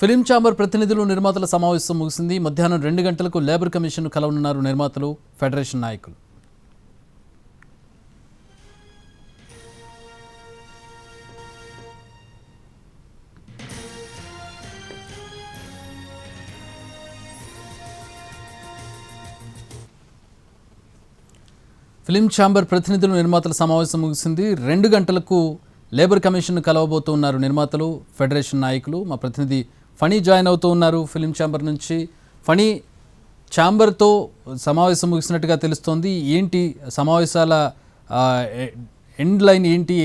Film chamber ప్రతినిధులు నిర్మాతల సమావేశం ముగిసింది. మధ్యాహ్నం 2 గంటలకు లేబర్ కమిషన్ కలవనున్నారు నిర్మాతలు, ఫెడరేషన్ నాయకులు. ఫిలిం ఛాంబర్ ప్రతినిధులు నిర్మాతల సమావేశం ముగిసింది. 2 గంటలకు లేబర్ కమిషన్ కలవబోతున్నారు నిర్మాతలు, ఫెడరేషన్ నాయకులు. మా ప్రతినిధి ఫణి జాయిన్ అవుతూ ఉన్నారు ఫిలిం ఛాంబర్ నుంచి. ఫణి, ఛాంబర్తో సమావేశం ముగిసినట్టుగా తెలుస్తోంది. ఏంటి సమావేశాల ఎండ్ లైన్ ఏంటి,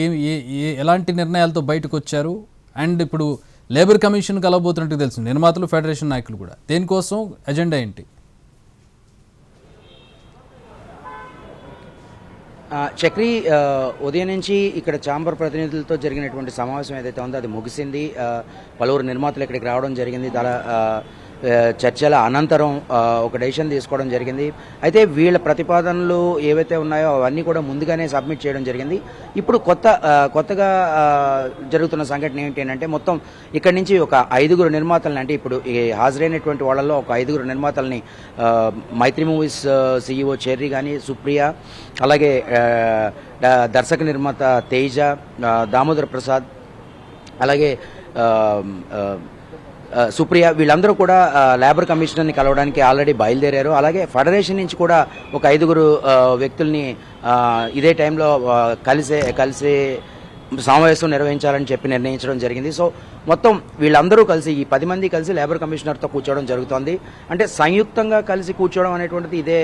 ఎలాంటి నిర్ణయాలతో బయటకు వచ్చారు? అండ్ ఇప్పుడు లేబర్ కమిషన్ కలవబోతున్నట్టు తెలుసు నిర్మాతలు, ఫెడరేషన్ నాయకులు కూడా. దేనికోసం, ఎజెండా ఏంటి? చక్రి, ఉదయం నుంచి ఇక్కడ ఛాంబర్ ప్రతినిధులతో జరిగినటువంటి సమావేశం ఏదైతే ఉందో అది ముగిసింది. పలువురు నిర్మాతలు ఇక్కడికి రావడం జరిగింది. చర్చల అనంతరం ఒక డెసిషన్ తీసుకోవడం జరిగింది. అయితే వీళ్ళ ప్రతిపాదనలు ఏవైతే ఉన్నాయో అవన్నీ కూడా ముందుగానే సబ్మిట్ చేయడం జరిగింది. ఇప్పుడు కొత్తగా జరుగుతున్న సంఘటన ఏంటి అంటే, మొత్తం ఇక్కడి నుంచి ఒక 5 నిర్మాతలని, అంటే ఇప్పుడు హాజరైనటువంటి వాళ్ళలో ఒక 5 నిర్మాతలని మైత్రి మూవీస్ CEO చెర్రీ కానీ, సుప్రియ, అలాగే దర్శక నిర్మాత తేజ, దామోదర్ ప్రసాద్, అలాగే సుప్రియ, వీళ్ళందరూ కూడా లేబర్ కమిషనర్ని కలవడానికి ఆల్రెడీ బయలుదేరారు. అలాగే ఫెడరేషన్ నుంచి కూడా ఒక 5 వ్యక్తుల్ని ఇదే టైంలో కలిసి సమావేశం నిర్వహించాలని చెప్పి నిర్ణయించడం జరిగింది. సో మొత్తం వీళ్ళందరూ కలిసి, ఈ 10 మంది కలిసి లేబర్ కమిషనర్తో కూర్చోవడం జరుగుతోంది. అంటే సంయుక్తంగా కలిసి కూర్చోవడం అనేటువంటిది ఇదే,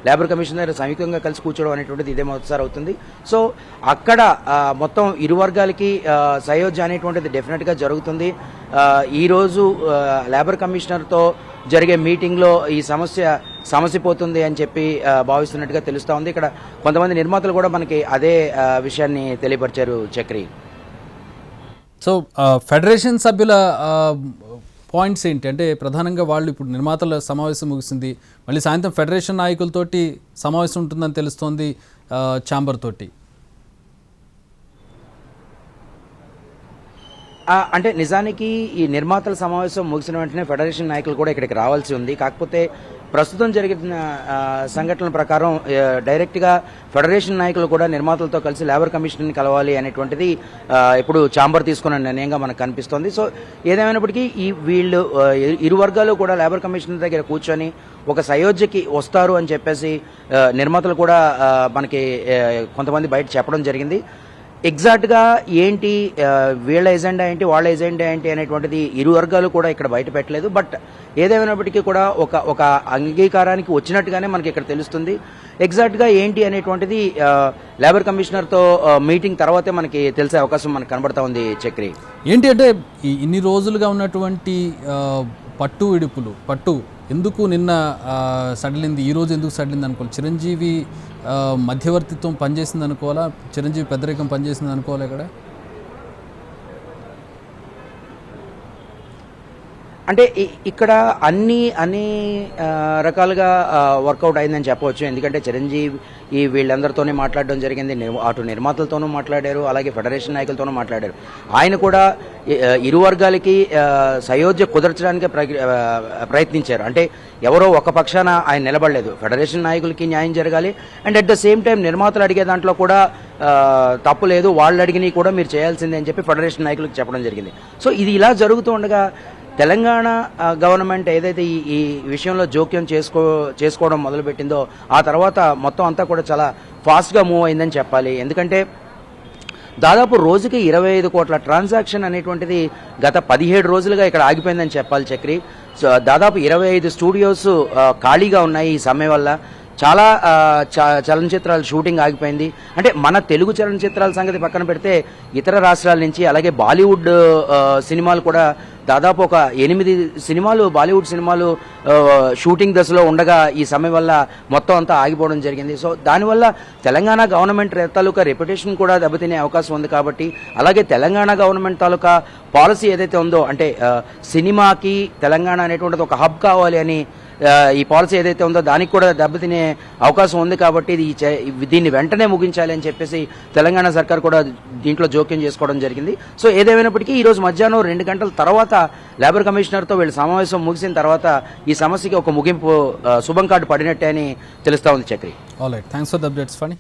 లేబర్ కమిషనర్ సంయుక్తంగా కలిసి కూర్చోవడం అనేటువంటిది ఇదే మొదటిసారి అవుతుంది. సో అక్కడ మొత్తం ఇరు వర్గాలకి సయోధ్య అనేటువంటిది డెఫినెట్గా జరుగుతుంది. ఈరోజు లేబర్ కమిషనర్తో జరిగే మీటింగ్లో ఈ సమస్య పోతుంది అని చెప్పి భావిస్తున్నట్టుగా తెలుస్తూ ఉంది. ఇక్కడ కొంతమంది నిర్మాతలు కూడా మనకి అదే విషయాన్ని తెలియపరిచారు చక్రి. సో ఫెడరేషన్ సభ్యుల పాయింట్స్ ఏంటి అంటే, ప్రధానంగా వాళ్ళు ఇప్పుడు నిర్మాతల సమావేశం ముగిసింది, మళ్ళీ సాయంత్రం ఫెడరేషన్ నాయకులతోటి సమావేశం ఉంటుందని తెలుస్తోంది ఛాంబర్ తోటి. అంటే నిజానికి ఈ నిర్మాతల సమావేశం ముగిసిన వెంటనే ఫెడరేషన్ నాయకులు కూడా ఇక్కడికి రావాల్సి ఉంది. కాకపోతే ప్రస్తుతం జరిగిన సంఘటనల ప్రకారం డైరెక్ట్గా ఫెడరేషన్ నాయకులు కూడా నిర్మాతలతో కలిసి లేబర్ కమిషన్ని కలవాలి అనేటువంటిది ఇప్పుడు ఛాంబర్ తీసుకున్న నిర్ణయంగా మనకు కనిపిస్తోంది. సో ఏదేమైనప్పటికీ వీళ్ళు ఇరు వర్గాలు కూడా లేబర్ కమిషన్ దగ్గర కూర్చొని ఒక సయోధ్యకి వస్తారు అని చెప్పేసి నిర్మాతలు కూడా మనకి కొంతమంది బయట చెప్పడం జరిగింది. ఎగ్జాక్ట్గా ఏంటి వీళ్ళ ఎజెండా ఏంటి, వాళ్ళ ఎజెండా ఏంటి అనేటువంటిది ఇరు వర్గాలు కూడా ఇక్కడ బయట పెట్టలేదు. బట్ ఏదేమైనప్పటికీ కూడా ఒక అంగీకారానికి వచ్చినట్టుగానే మనకి ఇక్కడ తెలుస్తుంది. ఎగ్జాక్ట్గా ఏంటి అనేటువంటిది లేబర్ కమిషనర్తో మీటింగ్ తర్వాతే మనకి తెలిసే అవకాశం మనకు కనబడతా ఉంది చక్రి. ఏంటి అంటే, ఇన్ని రోజులుగా ఉన్నటువంటి పట్టు ఎందుకు నిన్న సడలింది, ఈరోజు ఎందుకు సడలింది అనుకోవాలి? చిరంజీవి మధ్యవర్తిత్వం పనిచేసింది అనుకోవాలా, చిరంజీవి పెద్దరికం పనిచేసింది అనుకోవాలి ఇక్కడ? అంటే ఇక్కడ అన్ని రకాలుగా వర్కౌట్ అయిందని చెప్పవచ్చు. ఎందుకంటే చిరంజీవి వీళ్ళందరితోనే మాట్లాడడం జరిగింది, అటు నిర్మాతలతోనూ మాట్లాడారు, అలాగే ఫెడరేషన్ నాయకులతోనూ మాట్లాడారు. ఆయన కూడా ఇరు వర్గాలకి సయోధ్య కుదర్చడానికి ప్రయత్నించారు. అంటే ఎవరో ఒక పక్షాన ఆయన నిలబడలేదు. ఫెడరేషన్ నాయకులకి న్యాయం జరగాలి, and at the same time నిర్మాతలు అడిగే దాంట్లో కూడా తప్పు లేదు, వాళ్ళు అడిగినవి కూడా మీరు చేయాల్సిందే అని చెప్పి ఫెడరేషన్ నాయకులకు చెప్పడం జరిగింది. సో ఇది ఇలా జరుగుతూ ఉండగా తెలంగాణ గవర్నమెంట్ ఏదైతే ఈ విషయంలో జోక్యం చేసుకోవడం మొదలుపెట్టిందో, ఆ తర్వాత మొత్తం అంతా కూడా చాలా ఫాస్ట్గా మూవ్ అయిందని చెప్పాలి. ఎందుకంటే దాదాపు రోజుకి 25 కోట్ల ట్రాన్సాక్షన్ అనేటువంటిది గత 17 రోజులుగా ఇక్కడ ఆగిపోయిందని చెప్పాలి చక్రి. సో దాదాపు 25 స్టూడియోస్ ఖాళీగా ఉన్నాయి ఈ సమ్మె వల్ల. చాలా చలనచిత్రాల షూటింగ్ ఆగిపోయింది. అంటే మన తెలుగు చలనచిత్రాల సంగతి పక్కన పెడితే ఇతర రాష్ట్రాల నుంచి, అలాగే బాలీవుడ్ సినిమాలు కూడా దాదాపు ఒక 8 సినిమాలు, బాలీవుడ్ సినిమాలు షూటింగ్ దశలో ఉండగా ఈ సమ్మె వల్ల మొత్తం అంతా ఆగిపోవడం జరిగింది. సో దానివల్ల తెలంగాణ గవర్నమెంట్ తాలూకా రెప్యుటేషన్ కూడా దెబ్బతినే అవకాశం ఉంది. కాబట్టి అలాగే తెలంగాణ గవర్నమెంట్ తాలూకా పాలసీ ఏదైతే ఉందో, అంటే సినిమాకి తెలంగాణ అనేటువంటిది ఒక హబ్ కావాలి అని ఈ పాలసీ ఏదైతే ఉందో దానికి కూడా దెబ్బతినే అవకాశం ఉంది. కాబట్టి దీన్ని వెంటనే ముగించాలి అని చెప్పేసి తెలంగాణ సర్కార్ కూడా దీంట్లో జోక్యం చేసుకోవడం జరిగింది. సో ఏదేమైనప్పటికీ ఈరోజు మధ్యాహ్నం 2 గంటల తర్వాత లేబర్ కమిషనర్తో వీళ్ళ సమావేశం ముగిసిన తర్వాత ఈ సమస్యకి ఒక ముగింపు శుభం కార్డు పడినట్టే అని తెలుస్తా ఉంది. Chakri. All right, thanks for the updates Phani.